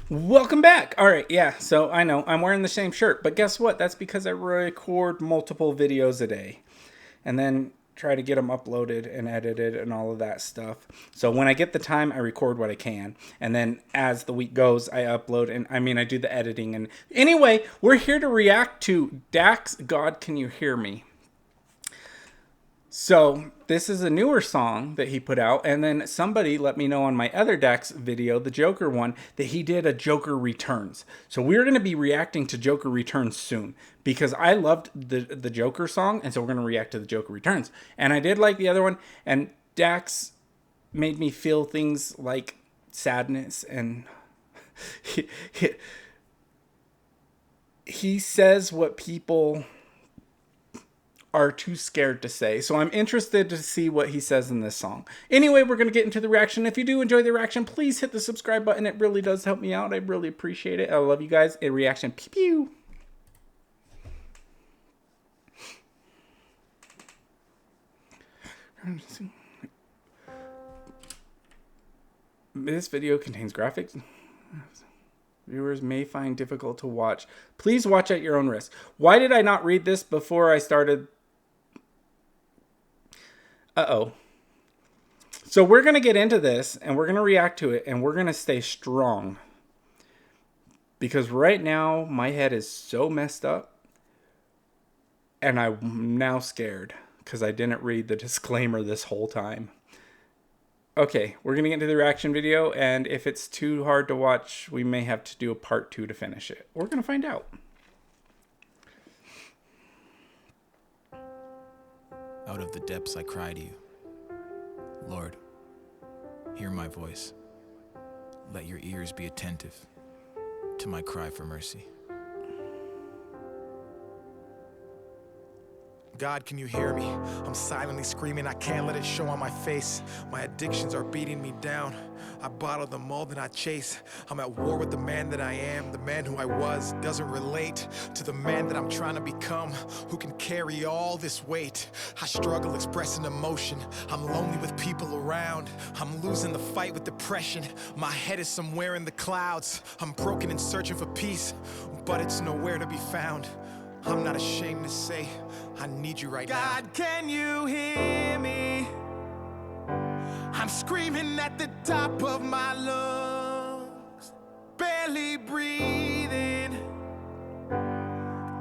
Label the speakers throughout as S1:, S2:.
S1: Welcome back. All right, yeah, so I know I'm wearing the same shirt, but guess what? That's because I record multiple videos a day and then try to get them uploaded and edited and all of that stuff. So when I get the time, I record what I can. And then as the week goes, I upload and I do the editing. And anyway, we're here to react to Dax God Can You Hear Me? So this is a newer song that he put out, and then somebody let me know on my other Dax video, the Joker one, that he did a Joker Returns. So we're going to be reacting to Joker Returns soon because I loved the Joker song, and so we're going to react to the Joker Returns. And I did like the other one, and Dax made me feel things like sadness, and he, he, he says what people are too scared to say. So I'm interested to see what he says in this song. Anyway, we're going to get into the reaction. If you do enjoy the reaction, please hit the subscribe button. It really does help me out. I really appreciate it. I love you guys. A reaction. Pew pew. This video contains graphics viewers may find difficult to watch. Please watch at your own risk. Why did I not read this before I started? Uh-oh. So we're going to get into this, and we're going to react to it, and we're going to stay strong. Because right now, my head is so messed up, and I'm now scared, because I didn't read the disclaimer this whole time. Okay, we're going to get into the reaction video, and if it's too hard to watch, we may have to do a part 2 to finish it. We're going to find out.
S2: Out of the depths I cry to you. Lord, hear my voice. Let your ears be attentive to my cry for mercy.
S3: God, can you hear me? I'm silently screaming, I can't let it show on my face. My addictions are beating me down. I bottle them all that I chase. I'm at war with the man that I am. The man who I was doesn't relate to the man that I'm trying to become, who can carry all this weight. I struggle expressing emotion. I'm lonely with people around. I'm losing the fight with depression. My head is somewhere in the clouds. I'm broken and searching for peace, but it's nowhere to be found. I'm not ashamed to say I need you right now. God, can you hear me? I'm screaming at the top of my lungs, barely breathing,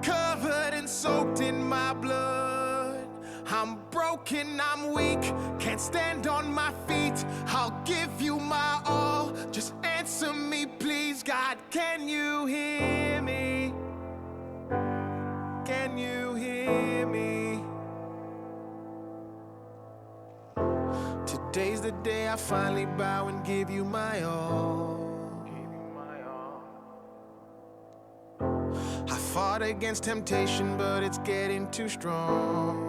S3: covered and soaked in my blood. I'm broken, I'm weak, can't stand on my feet. I'll give you my all, just answer me please. God, can you hear me? Can you hear me? Today's the day I finally bow and give you my all. I fought against temptation, but it's getting too strong.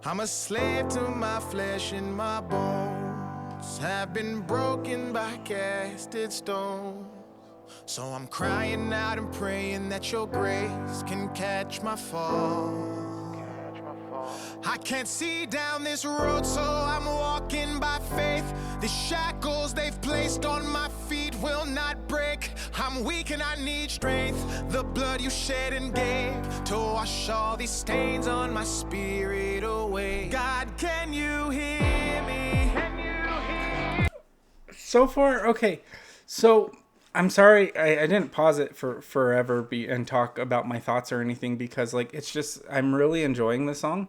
S3: I'm a slave to my flesh and my bones have been broken by casted stones. So I'm crying out and praying that your grace can catch my fall. I can't see down this road, so I'm walking by faith. The shackles they've placed on my feet will not break. I'm weak and I need strength. The blood you shed and gave to wash all these stains on my spirit away. God, can you hear me?
S1: So far, okay. So I'm sorry I didn't pause it for forever and talk about my thoughts or anything because like it's just I'm really enjoying the song.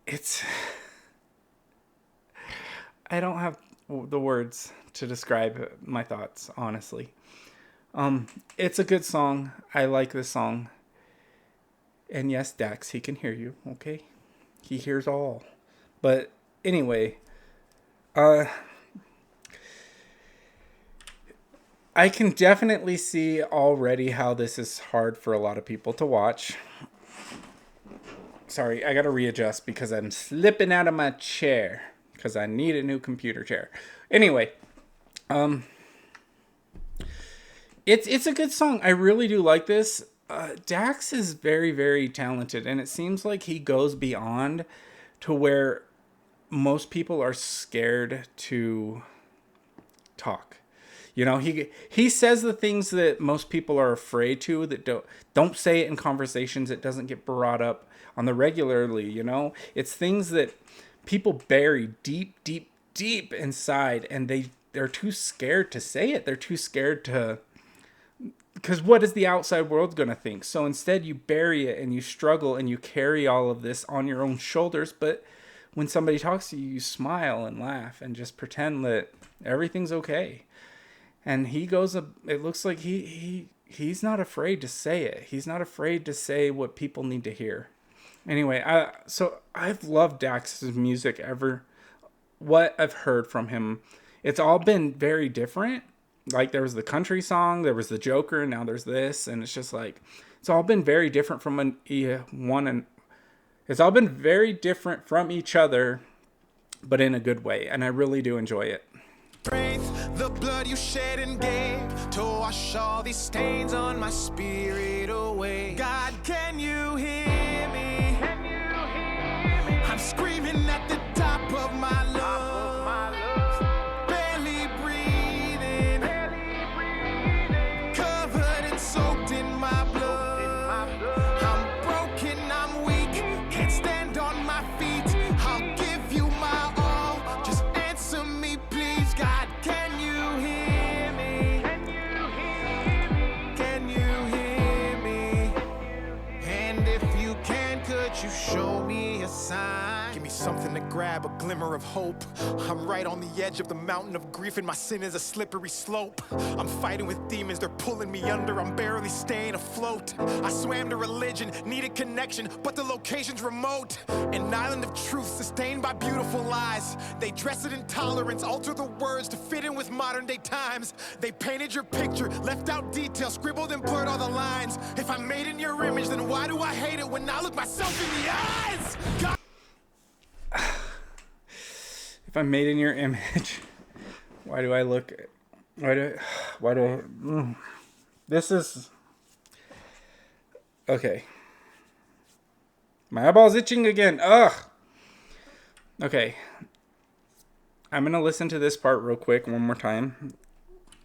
S1: It's I don't have the words to describe my thoughts, honestly. It's a good song. I like this song. And yes, Dax, he can hear you, okay? He hears all. But anyway, I can definitely see already how this is hard for a lot of people to watch. Sorry, I gotta readjust because I'm slipping out of my chair because I need a new computer chair. Anyway, it's a good song. I really do like this. Dax is very, very talented, and it seems like he goes beyond to where most people are scared to talk. You know, he says the things that most people are afraid to, that don't say it in conversations. It doesn't get brought up on the regularly, you know? It's things that people bury deep, deep, deep inside, and they're too scared to say it. They're too scared to, because what is the outside world going to think? So instead you bury it and you struggle and you carry all of this on your own shoulders. But when somebody talks to you, you smile and laugh and just pretend that everything's okay. And he goes, it looks like he's not afraid to say it. He's not afraid to say what people need to hear. Anyway, so I've loved Dax's music what I've heard from him. It's all been very different. Like, there was the country song, there was the Joker, and now there's this. And it's just like, it's all been very different from it's all been very different from each other, but in a good way. And I really do enjoy it.
S3: The blood you shed and gave to wash all these stains on my spirit away. God, can you hear me? I'm screaming at the top of my lungs, barely breathing, covered and soaked in my blood. I'm broken, I'm weak, can't stand on my feet. I'll give you my all, just answer me please. God, can you hear me? Can you hear me? And if you can, could you show me a sign? Give me something to grab, a glimmer of hope. I'm right on the edge of the mountain of grief, and my sin is a slippery slope. I'm fighting with demons, they're pulling me under. I'm barely staying afloat. I swam to religion, needed connection, but the location's remote. An island of truth sustained by beautiful lies. They dress it in tolerance, alter the words to fit in with modern day times. They painted your picture, left out details, scribbled and blurred all the lines. If I'm made in your image, then why do I hate it when I look myself in the eyes? God.
S1: If I'm made in your image, why do I this is okay. My eyeball's itching again. Ugh. Okay. I'm gonna listen to this part real quick one more time.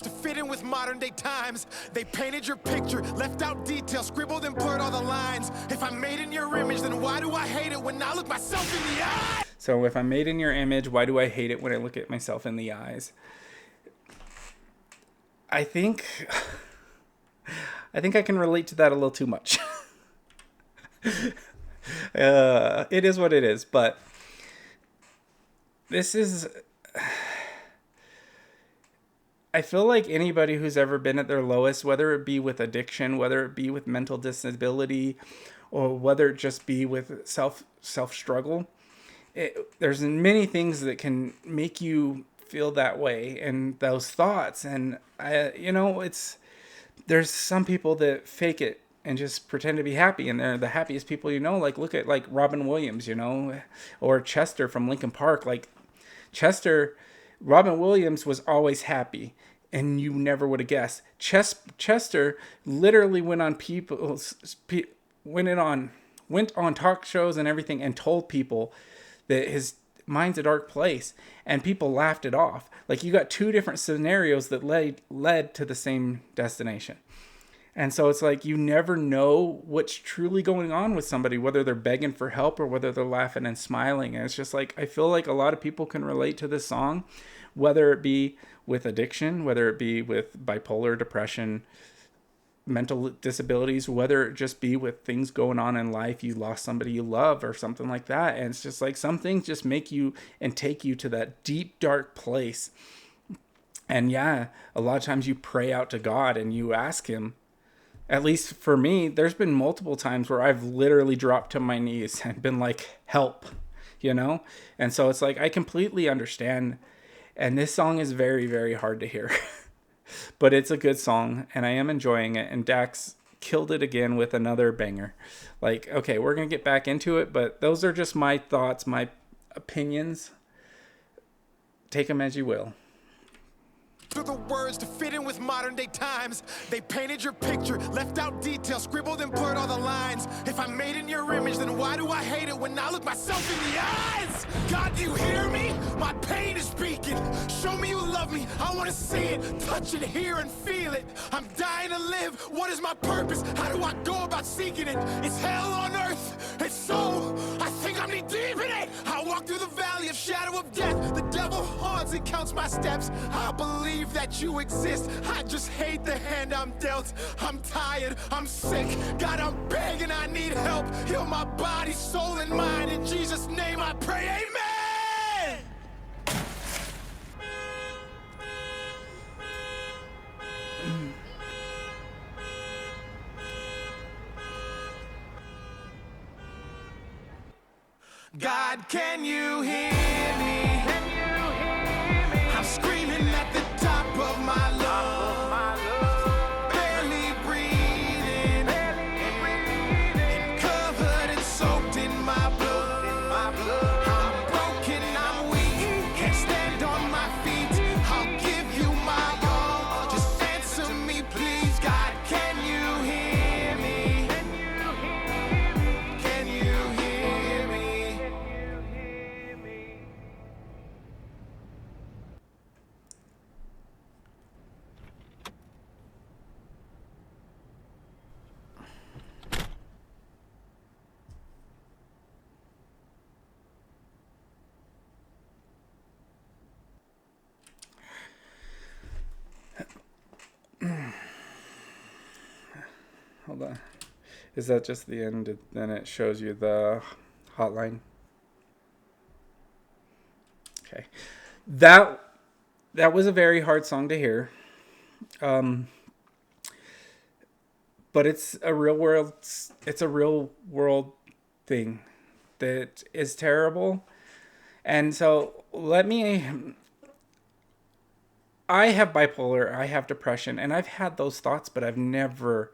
S3: To fit in with modern day times, they painted your picture, left out details, scribbled and blurred all the lines. If I'm made in your image, then why do I hate it when I look myself in the eye?
S1: So if I'm made in your image, why do I hate it when I look at myself in the eyes? I think I can relate to that a little too much. It is what it is, but this is, I feel like anybody who's ever been at their lowest, whether it be with addiction, whether it be with mental disability, or whether it just be with self struggle, there's many things that can make you feel that way and those thoughts. And there's some people that fake it and just pretend to be happy, and they're the happiest people you know. Like, look at like Robin Williams, or Chester from Linkin Park. Like Robin Williams was always happy, and you never would have guessed. Chester literally went on talk shows and everything and told people that his mind's a dark place, and people laughed it off. Like, you got two different scenarios that led to the same destination. And so it's like, you never know what's truly going on with somebody, whether they're begging for help or whether they're laughing and smiling. And it's just like, I feel like a lot of people can relate to this song, whether it be with addiction, whether it be with bipolar, depression, mental disabilities, whether it just be with things going on in life, you lost somebody you love or something like that. And it's just like, some things just make you and take you to that deep, dark place. And yeah, a lot of times you pray out to God and you ask him. At least for me, there's been multiple times where I've literally dropped to my knees and been like, help, And so it's like, I completely understand. And this song is very, very hard to hear. But it's a good song, and I am enjoying it. And Dax killed it again with another banger. Like, okay, we're going to get back into it, but those are just my thoughts, my opinions. Take them as you will.
S3: Through the words to fit in with with modern day times. They painted your picture, left out details, scribbled and blurred all the lines. If I'm made in your image, then why do I hate it when I look myself in the eyes? God, do you hear me? My pain is speaking. Show me you love me. I want to see it, touch it, hear and feel it. I'm dying to live. What is my purpose? How do I go about seeking it? It's hell on earth. It's so, I think I'm knee deep in it. I walk through the valley of shadow of death. The devil haunts and counts my steps. I believe that you exist. I just hate the hand I'm dealt. I'm tired, I'm sick. God, I'm begging, I need help. Heal my body, soul, and mind. In Jesus' name I pray, amen. God, can you hear me? I'm screaming at the top of my lungs, barely breathing, covered and soaked in my blood. I'm broken, I'm weak, can't stand on my feet. I'll give you my all, just answer me please. God, can you hear me? Can you hear me?
S1: Hold on. Is that just the end? Then it shows you the hotline. Okay. That was a very hard song to hear. But it's a real world thing that is terrible. And so I have bipolar, I have depression, and I've had those thoughts, but I never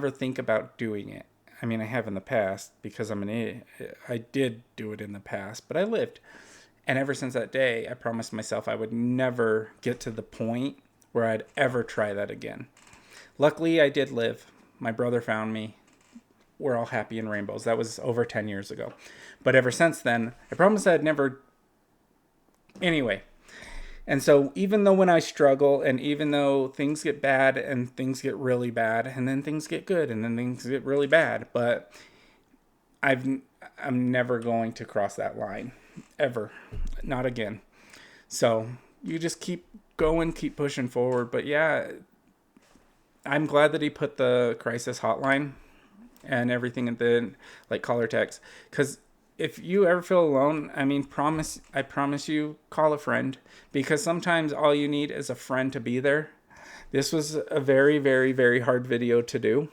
S1: think about doing it. I mean, I have in the past because I'm an idiot. I did do it in the past, but I lived. And ever since that day, I promised myself I would never get to the point where I'd ever try that again. Luckily, I did live. My brother found me. We're all happy in rainbows. That was over 10 years ago. But ever since then, I promised I'd never... Anyway. And so even though when I struggle, and even though things get bad and things get really bad, and then things get good and then things get really bad, but I'm never going to cross that line. Ever. Not again. So you just keep going, keep pushing forward. But yeah, I'm glad that he put the crisis hotline and everything in the, like, caller text. Because if you ever feel alone, I mean, I promise you, call a friend. Because sometimes all you need is a friend to be there. This was a very, very, very hard video to do.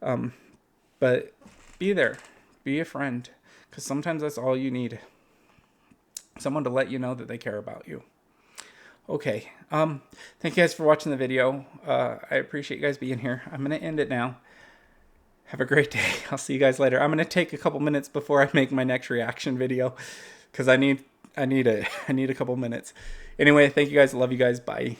S1: But be there. Be a friend. Because sometimes that's all you need. Someone to let you know that they care about you. Okay. Thank you guys for watching the video. I appreciate you guys being here. I'm going to end it now. Have a great day. I'll see you guys later. I'm going to take a couple minutes before I make my next reaction video. Because I need a couple minutes. Anyway, thank you guys. Love you guys. Bye.